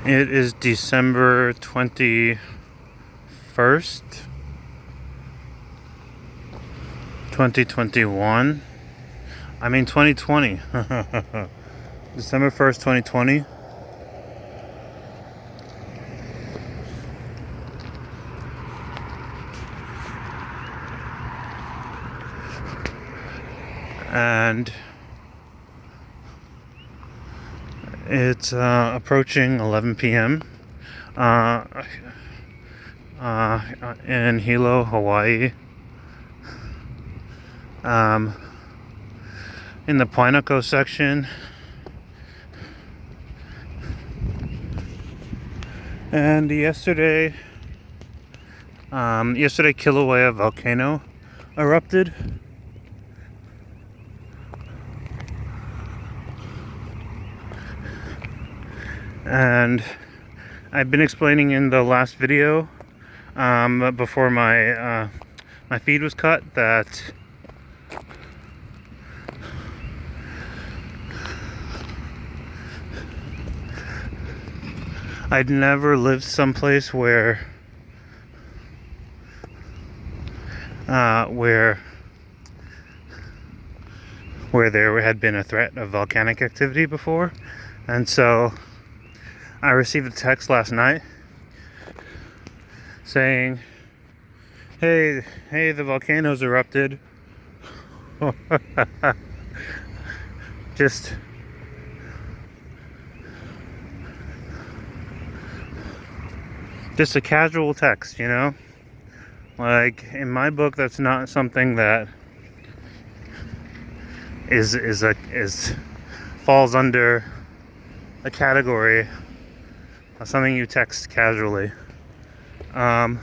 It is December 21st, 2021. I mean 2020. December 1st, 2020. And it's approaching 11 p.m. In Hilo, Hawaii. In the Puainako section. And yesterday, Kilauea volcano erupted. And I've been explaining in the last video, before my feed was cut, that I'd never lived someplace where there had been a threat of volcanic activity before, and so I received a text last night saying, hey, the volcano's erupted. Just a casual text, you know? Like, in my book, that's not something that falls under a category of something you text casually. But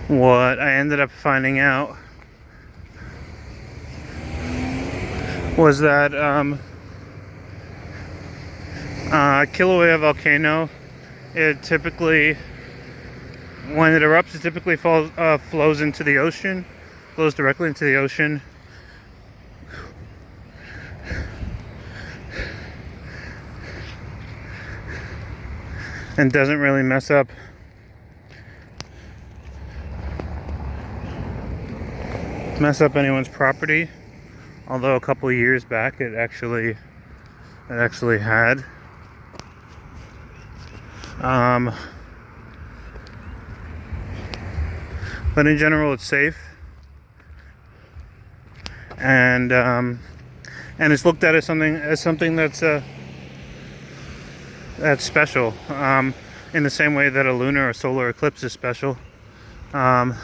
what I ended up finding out was that Kilauea volcano, it typically, when it erupts, it typically flows into the ocean, flows directly into the ocean. And doesn't really mess up anyone's property. Although a couple of years back it actually had. But in general it's safe. And it's looked at as something that's special, in the same way that a lunar or solar eclipse is special, and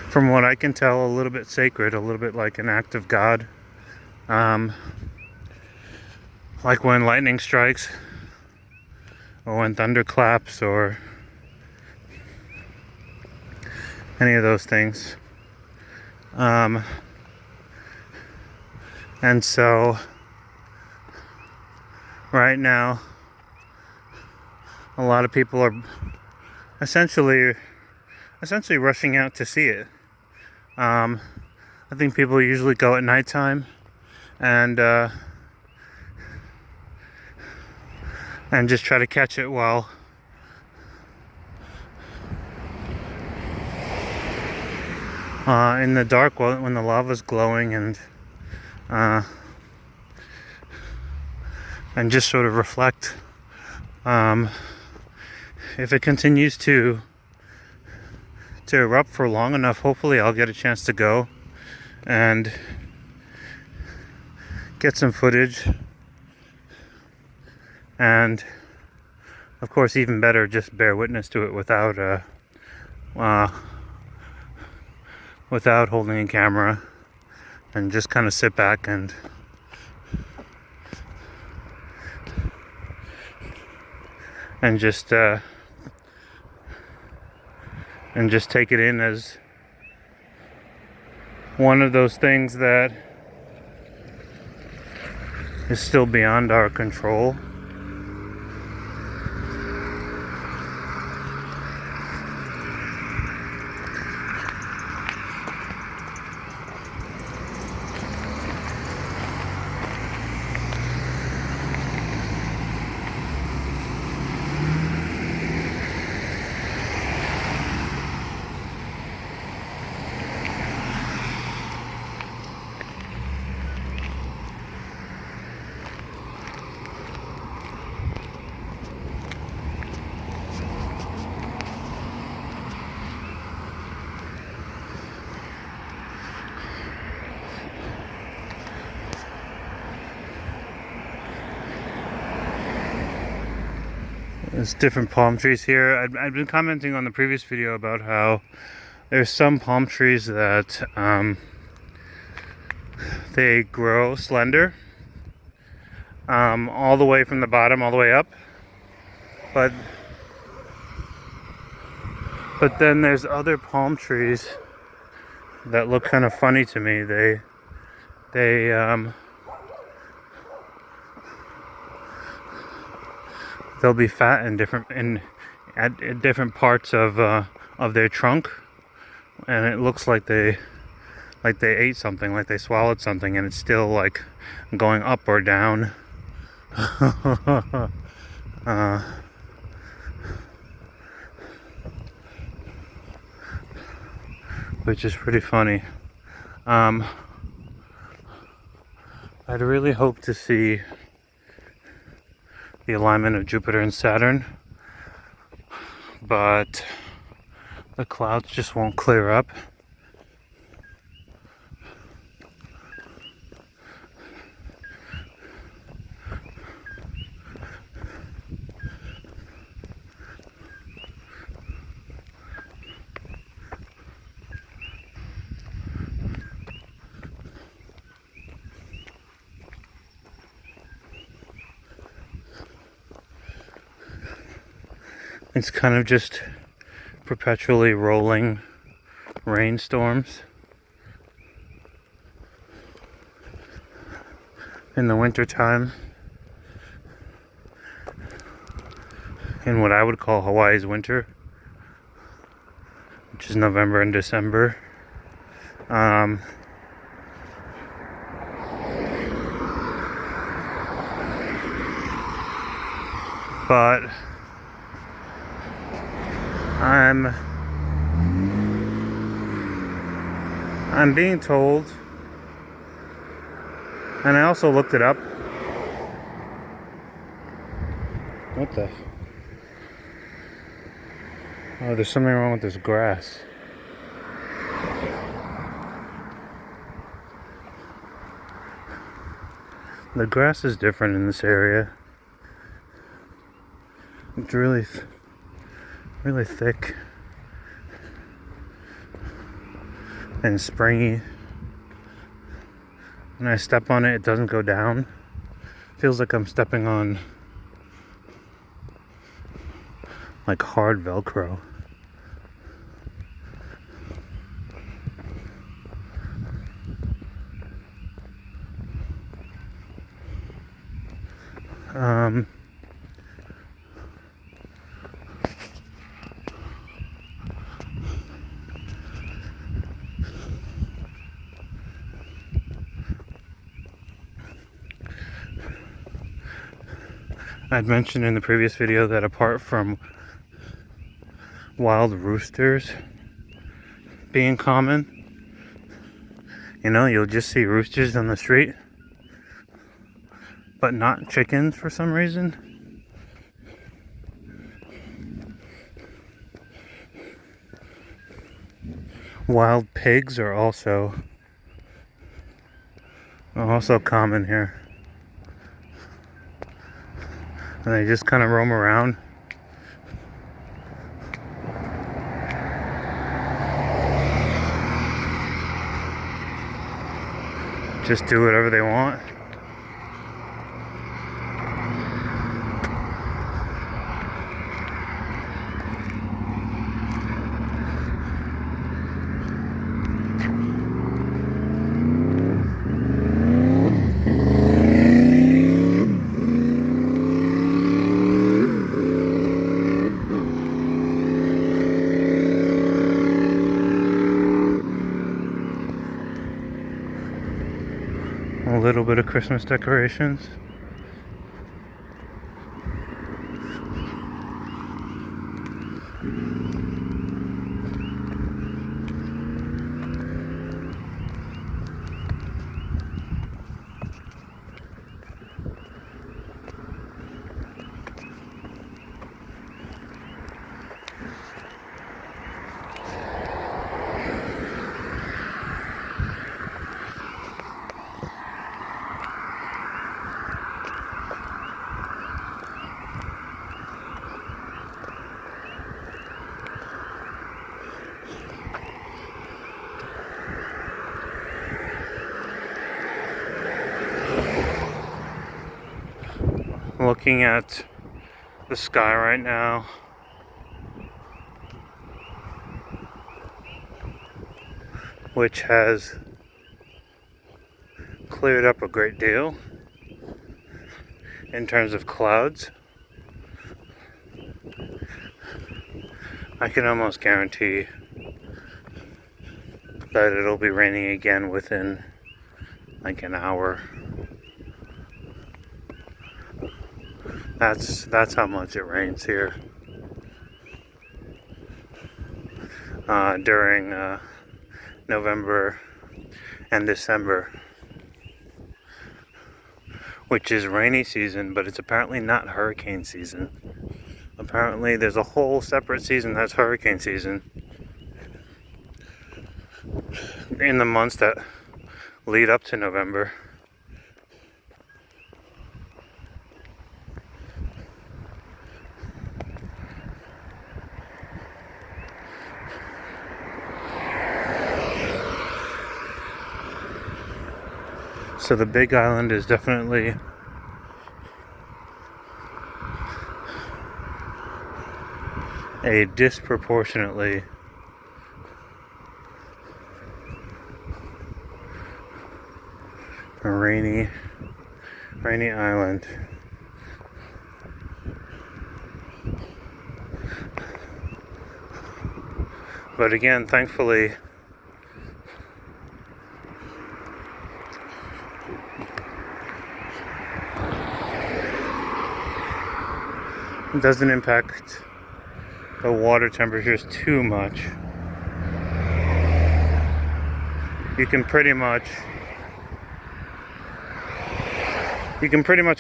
from what I can tell, a little bit sacred, a little bit like an act of God, like when lightning strikes, or when thunder claps, or any of those things. And so right now a lot of people are essentially rushing out to see it. I think people usually go at nighttime and just try to catch it while in the dark, when the lava's glowing, and just sort of reflect. If it continues to erupt for long enough, hopefully I'll get a chance to go and get some footage, and of course, even better, just bear witness to it without holding a camera, and just kind of sit back and just take it in as one of those things that is still beyond our control. There's different palm trees here. I've been commenting on the previous video about how there's some palm trees that they grow slender all the way from the bottom all the way up, but then there's other palm trees that look kind of funny to me. They'll be fat in at different parts of their trunk, and it looks like they ate something, like they swallowed something, and it's still like going up or down. Which is pretty funny. I'd really hope to see the alignment of Jupiter and Saturn, but the clouds just won't clear up. It's kind of just perpetually rolling rainstorms. In the winter time, in what I would call Hawaii's winter, which is November and December. But I'm being told, and I also looked it up. What the? Oh, there's something wrong with this grass. The grass is different in this area. It's really thick and springy. When I step on it, it doesn't go down. Feels like I'm stepping on like hard Velcro. I'd mentioned in the previous video that apart from wild roosters being common, you know, you'll just see roosters on the street, but not chickens for some reason. Wild pigs are also common here. And they just kind of roam around. Just do whatever they want. A little bit of Christmas decorations. looking at the sky right now, which has cleared up a great deal in terms of clouds. I can almost guarantee that it'll be raining again within like an hour. That's how much it rains here during November and December, which is rainy season, but it's apparently not hurricane season. Apparently there's a whole separate season that's hurricane season in the months that lead up to November. So the Big Island is definitely a disproportionately rainy island. But again, thankfully, it doesn't impact the water temperatures too much. You can pretty much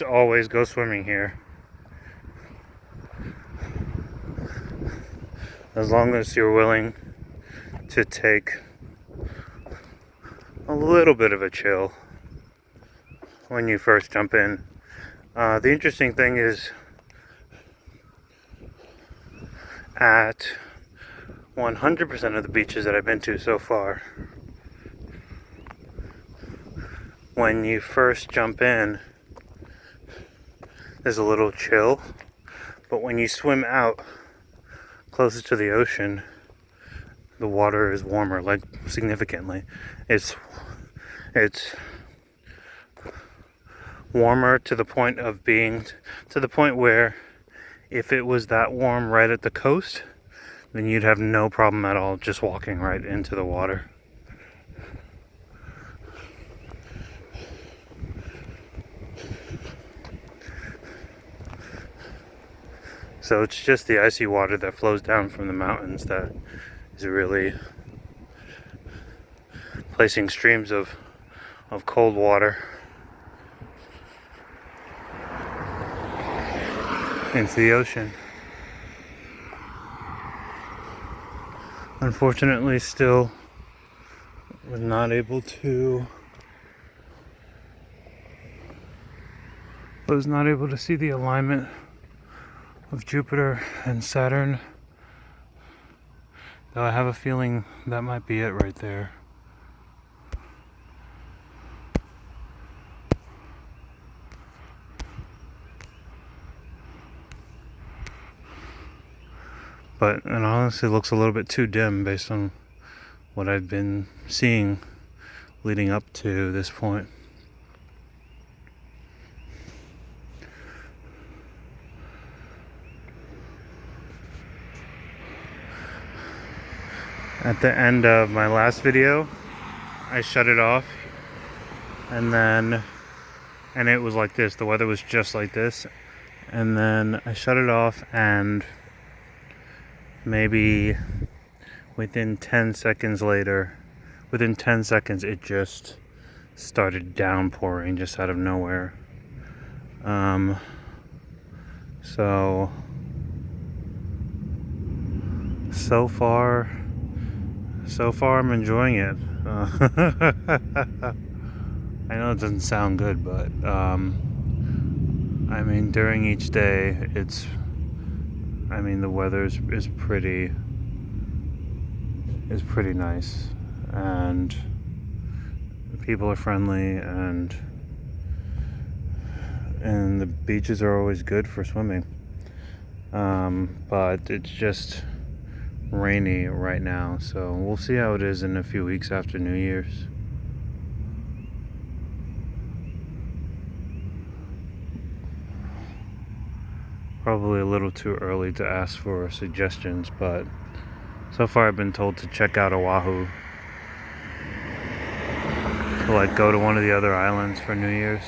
always go swimming here, as long as you're willing to take a little bit of a chill when you first jump in. The interesting thing is, at 100% of the beaches that I've been to so far, when you first jump in, there's a little chill, but when you swim out closer to the ocean, the water is warmer, like significantly. It's warmer to the point where if it was that warm right at the coast, then you'd have no problem at all just walking right into the water. So it's just the icy water that flows down from the mountains that is really placing streams of cold water into the ocean. Unfortunately, still was not able to see the alignment of Jupiter and Saturn, though I have a feeling that might be it right there. But it honestly looks a little bit too dim based on what I've been seeing leading up to this point. At the end of my last video, I shut it off, and it was like this. The weather was just like this, and then I shut it off, and maybe within 10 seconds it just started downpouring just out of nowhere. So far I'm enjoying it. I know it doesn't sound good, but I mean, during each day, the weather is pretty nice, and people are friendly, and and the beaches are always good for swimming. But it's just rainy right now, so we'll see how it is in a few weeks after New Year's. Probably a little too early to ask for suggestions, but so far I've been told to check out Oahu, to like go to one of the other islands for New Year's.